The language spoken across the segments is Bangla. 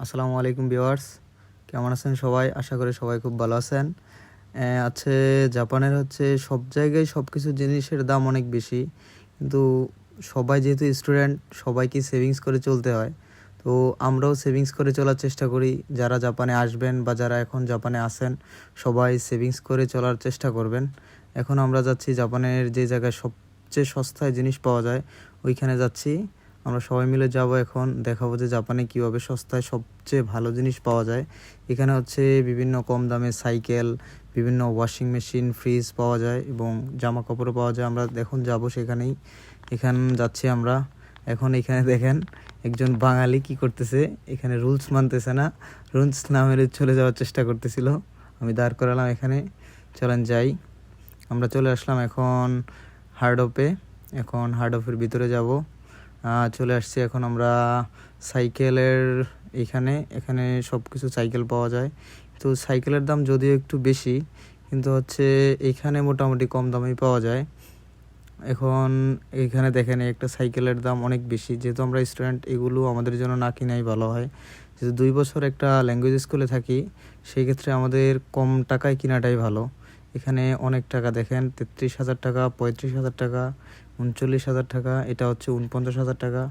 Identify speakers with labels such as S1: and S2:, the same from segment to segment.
S1: আসসালামু আলাইকুম ভিউয়ার্স, কেমন আছেন সবাই? আশা করি সবাই খুব ভালো আছেন। আছে জাপানের সব জায়গায় সব কিছু জিনিসের দাম অনেক বেশি, কিন্তু সবাই যেহেতু স্টুডেন্ট সবাইকে সেভিংস করে চলতে হয়। তো আমরাও সেভিংস করে চলার চেষ্টা করি। যারা জাপানে আসবেন বা যারা এখন জাপানে আছেন সবাই সেভিংস করে চলার চেষ্টা করবেন। এখন আমরা যাচ্ছি জাপানের যে জায়গায় সবচেয়ে সস্তায় জিনিস পাওয়া যায় ওইখানে যাচ্ছি। আমরা সবাই মিলে যাব, এখন দেখাবো যে জাপানে কীভাবে সস্তায় সবচেয়ে ভালো জিনিস পাওয়া যায়। এখানে বিভিন্ন কম দামে সাইকেল, বিভিন্ন ওয়াশিং মেশিন, ফ্রিজ পাওয়া যায় এবং জামা কাপড়ও পাওয়া যায়। আমরা এখন যাব সেখানেই, যাচ্ছি আমরা। এখন এখানে দেখেন একজন বাঙালি কি করতেছে, এখানে রুলস মানতেছে না, রুলস না মেনে চলে যাওয়ার চেষ্টা করতেছিল। আমি দাঁড় করালাম এখানে, চলেন যাই। আমরা চলে আসলাম এখন হার্ডওপে। এখন হার্ডওপের ভিতরে যাব, চলে আসছি। এখন আমরা সাইকেলের এখানে এখানে সব কিছু সাইকেল পাওয়া যায়। তো সাইকেলের দাম যদিও একটু বেশি, কিন্তু এখানে মোটামুটি কম দামেই পাওয়া যায়। এখন এখানে দেখেন একটা সাইকেলের দাম অনেক বেশি। যেহেতু আমরা স্টুডেন্ট, এগুলো আমাদের জন্য না কিনাই ভালো হয়। যেহেতু 2 বছর একটা ল্যাঙ্গুয়েজ স্কুলে থাকি, সেই ক্ষেত্রে আমাদের কম টাকায় কিনাটাই ভালো। এখানে অনেক টাকা দেখেন, 33,000 টাকা, 35,000 টাকা, 39,000 টাকা, এটা 49,000 টাকা।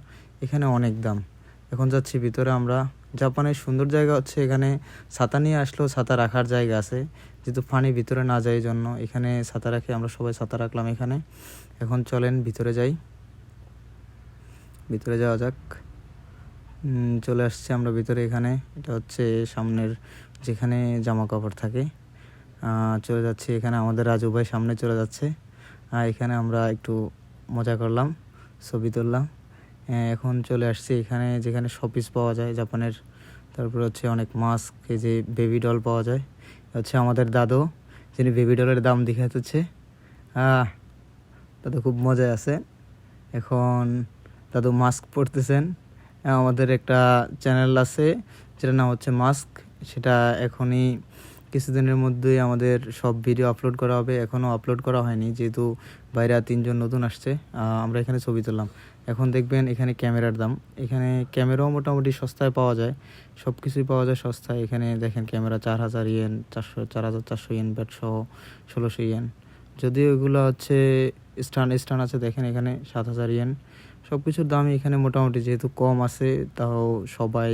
S1: এখানে অনেক দাম। এখন যাচ্ছি ভিতরে আমরা। জাপানের সুন্দর জায়গা এখানে ছাতা নিয়ে আসলেও ছাতা রাখার জায়গা আছে, যেহেতু পানি ভিতরে না যায় জন্য এখানে ছাতা রাখে। আমরা সবাই ছাতা রাখলাম এখানে। এখন চলেন ভিতরে যাই, ভিতরে যাওয়া যাক। চলে আসছি আমরা ভিতরে। এখানে এটা সামনের যেখানে জামা কাপড় থাকে। চলে যাচ্ছি এখানে, আমাদের রাজু ভাই সামনে চলে যাচ্ছে। এখানে আমরা একটু মজা করলাম, ছবি তুললাম। এখন চলে আসছি এখানে যেখানে শপিস পাওয়া যায় জাপানের। তারপরে অনেক মাস্ক, এই যে বেবি ডল পাওয়া যায়। আমাদের দাদু, যিনি বেবি ডলের দাম দেখাচ্ছে। দাদু খুব মজায় আছে। এখন দাদু মাস্ক পরতেছেন। আমাদের একটা চ্যানেল আছে যেটার নাম মাস্ক, সেটা এখনই কিছুদিনের মধ্যেই আমাদের সব ভিডিও আপলোড করা হবে। এখনও আপলোড করা হয়নি, যেহেতু বাইরে 3জন নতুন আসছে। আমরা এখানে ছবি তুললাম। এখন দেখবেন এখানে ক্যামেরার দাম, এখানে ক্যামেরাও মোটামুটি সস্তায় পাওয়া যায়, সব কিছুই পাওয়া যায় সস্তায়। এখানে দেখেন ক্যামেরা 4,000 ইয়েন, 4,400 ইয়েন ব্যাট সহ 1,600 ইয়েন। যদিও এগুলো স্টান আছে, দেখেন এখানে 7,000 ইয়েন। সব কিছুর দামই এখানে মোটামুটি যেহেতু কম আছে, তাও সবাই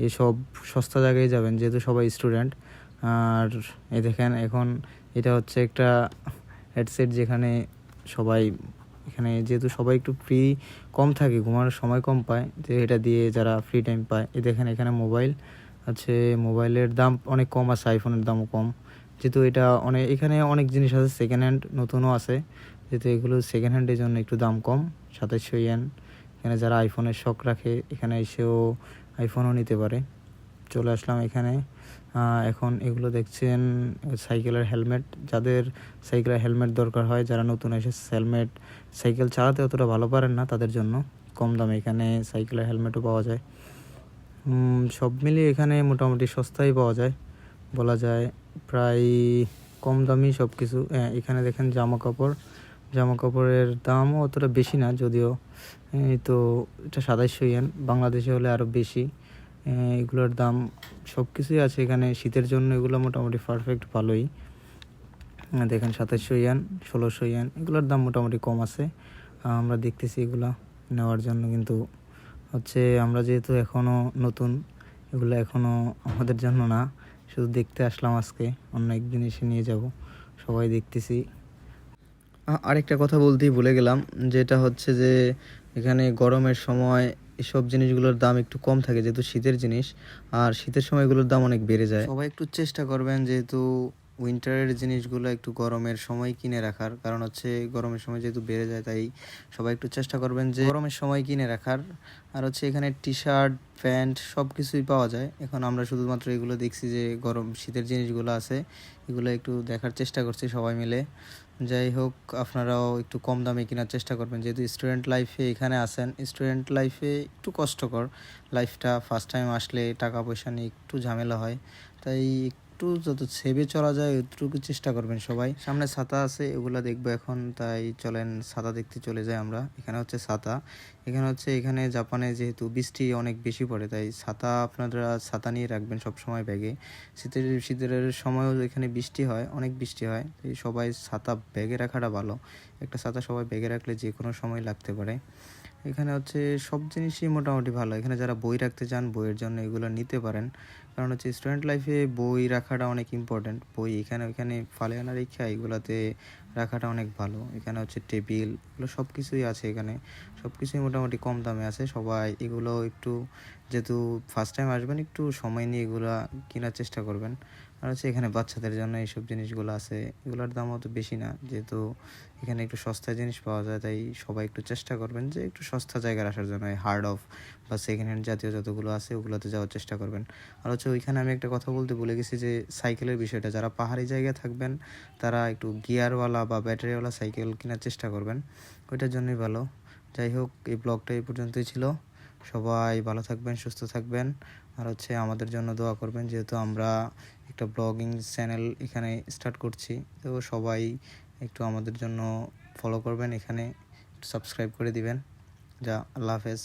S1: এসব সস্তা জায়গায় যাবেন যেহেতু সবাই স্টুডেন্ট। আর এই দেখেন এখন এটা একটা হেডসেট, যেখানে সবাই এখানে যেহেতু সবাই একটু ফ্রি কম থাকে, ঘুমানোর সময় কম পায়, যে এটা দিয়ে যারা ফ্রি টাইম পায়। এই দেখেন এখানে মোবাইল আছে, মোবাইলের দাম অনেক কম আছে, আইফোনের দামও কম। যেহেতু এখানে অনেক জিনিস আছে সেকেন্ড হ্যান্ড, নতুনও আছে। যেহেতু এগুলো সেকেন্ড হ্যান্ডের জন্য একটু দাম কম, 2700 ইয়েন। এখানে যারা আইফোনের শখ রাখে এখানে এসেও আইফোনও নিতে পারে। চলে আসলাম এখানে। এখন এগুলো দেখছেন সাইকেলের হেলমেট, যাদের সাইকেলের হেলমেট দরকার হয়, যারা নতুন এসে সাইকেল চালাতে অতটা ভালো পারেন না, তাদের জন্য কম দামে এখানে সাইকেলের হেলমেটও পাওয়া যায়। সব মিলিয়ে এখানে মোটামুটি সস্তায় পাওয়া যায় বলা যায়, প্রায় কম দামি সব কিছু। এখানে দেখেন জামা কাপড়ের দামও অতটা বেশি না, যদিও তো এটা 2700 ইয়েন, বাংলাদেশে হলে আরও বেশি। এগুলোর দাম সব কিছুই আছে এখানে শীতের জন্য, এগুলো মোটামুটি পারফেক্ট ভালোই। দেখেন 2700 ইয়েন, 1,600 ইয়েন, এগুলোর দাম মোটামুটি কম আছে। আমরা দেখতেছি এগুলো নেওয়ার জন্য, কিন্তু আমরা যেহেতু এখনও নতুন, এগুলো এখনও আমাদের জন্য না, শুধু দেখতে আসলাম আজকে, অন্য একদিন এসে নিয়ে যাব। সবাই দেখতেছি। আরেকটা কথা বলতেই ভুলে গেলাম, যেটা যে এখানে গরমের সময় এসব জিনিসগুলোর দাম একটু কম থাকে, যেহেতু শীতের জিনিস, আর শীতের সময় এগুলোর দাম অনেক বেড়ে যায়। সবাই একটু চেষ্টা করবেন যেহেতু উইন্টারের জিনিসগুলো একটু গরমের সময় কিনে রাখার, কারণ গরমের সময় যেহেতু বেড়ে যায়, তাই সবাই একটু চেষ্টা করবেন যে গরমের সময় কিনে রাখার। আর এখানে টি শার্ট, প্যান্ট সব কিছুই পাওয়া যায়। এখন আমরা শুধুমাত্র এগুলো দেখছি, যে শীতের জিনিসগুলো আছে এগুলো একটু দেখার চেষ্টা করছি সবাই মিলে। যাই হোক, আপনারাও একটু কম দামে কেনার চেষ্টা করবেন, যেহেতু স্টুডেন্ট লাইফে এখানে আসেন। স্টুডেন্ট লাইফে একটু কষ্টকর লাইফটা, ফার্স্ট টাইম আসলে টাকা পয়সা নিয়ে একটু ঝামেলা হয়, তাই একটু যত সেভে চলা যায় ওইটুকু চেষ্টা করবেন সবাই। সামনে ছাতা আছে, এগুলা দেখবো এখন, তাই চলেন ছাতা দেখতে চলে যাই আমরা। এখানে হচ্ছে ছাতা, এখানে জাপানে যেহেতু বৃষ্টি অনেক বেশি পড়ে, তাই ছাতা আপনারা ছাতা নিয়ে রাখবেন সবসময় ব্যাগে। শীতের সময়ও এখানে বৃষ্টি হয়, অনেক বৃষ্টি হয়, তাই সবাই ছাতা ব্যাগে রাখাটা ভালো। একটা ছাতা সবাই ব্যাগে রাখলে যে কোনো সময় লাগতে পারে। এখানে হচ্ছে সব জিনিসই মোটামুটি ভালো। এখানে যারা বই রাখতে চান বইয়ের জন্য এগুলো নিতে পারেন, কারণ হচ্ছে স্টুডেন্ট লাইফে বই রাখাটা অনেক ইম্পর্ট্যান্ট। বই এখানে ওইখানে ফালে না রেখে এগুলাতে রাখাটা অনেক ভালো। এখানে হচ্ছে টেবিল, এগুলো সব কিছুই আছে, এখানে সব কিছুই মোটামুটি কম দামে আছে। সবাই এগুলো একটু, যেহেতু ফার্স্ট টাইম আসবেন, একটু সময় নিয়ে এগুলা কেনার চেষ্টা করবেন। আর হচ্ছে এখানে বাচ্চাদের জন্য এইসব জিনিসগুলো আছে, এগুলোর দামও তো বেশি না, যেহেতু এখানে একটু সস্তায় জিনিস পাওয়া যায়, তাই সবাই একটু চেষ্টা করবেন যে একটু সস্তা জায়গায় আসার জন্য। হার্ড অফ বা সেকেন্ড হ্যান্ড জাতীয় যতগুলো আছে ওগুলোতে যাওয়ার চেষ্টা করবেন। আর হচ্ছে ওইখানে আমি একটা কথা বলতে ভুলে গেছি যে সাইকেলের বিষয়টা, যারা পাহাড়ি জায়গায় থাকবেন তারা একটু গিয়ারওয়ালা বা ব্যাটারিওয়ালা সাইকেল কেনার চেষ্টা করবেন, ওইটার জন্যই ভালো। যাই হোক, এই ব্লগটা এই পর্যন্তই ছিল। সবাই ভালো থাকবেন, সুস্থ থাকবেন, আর হচ্ছে আমাদের জন্য দোয়া করবেন, যেহেতু আমরা একটা ব্লগিং চ্যানেল এখানে স্টার্ট করছি, তো সবাই একটু আমাদের জন্য ফলো করবেন, এখানে সাবস্ক্রাইব করে দিবেন। আল্লাহ হাফেজ।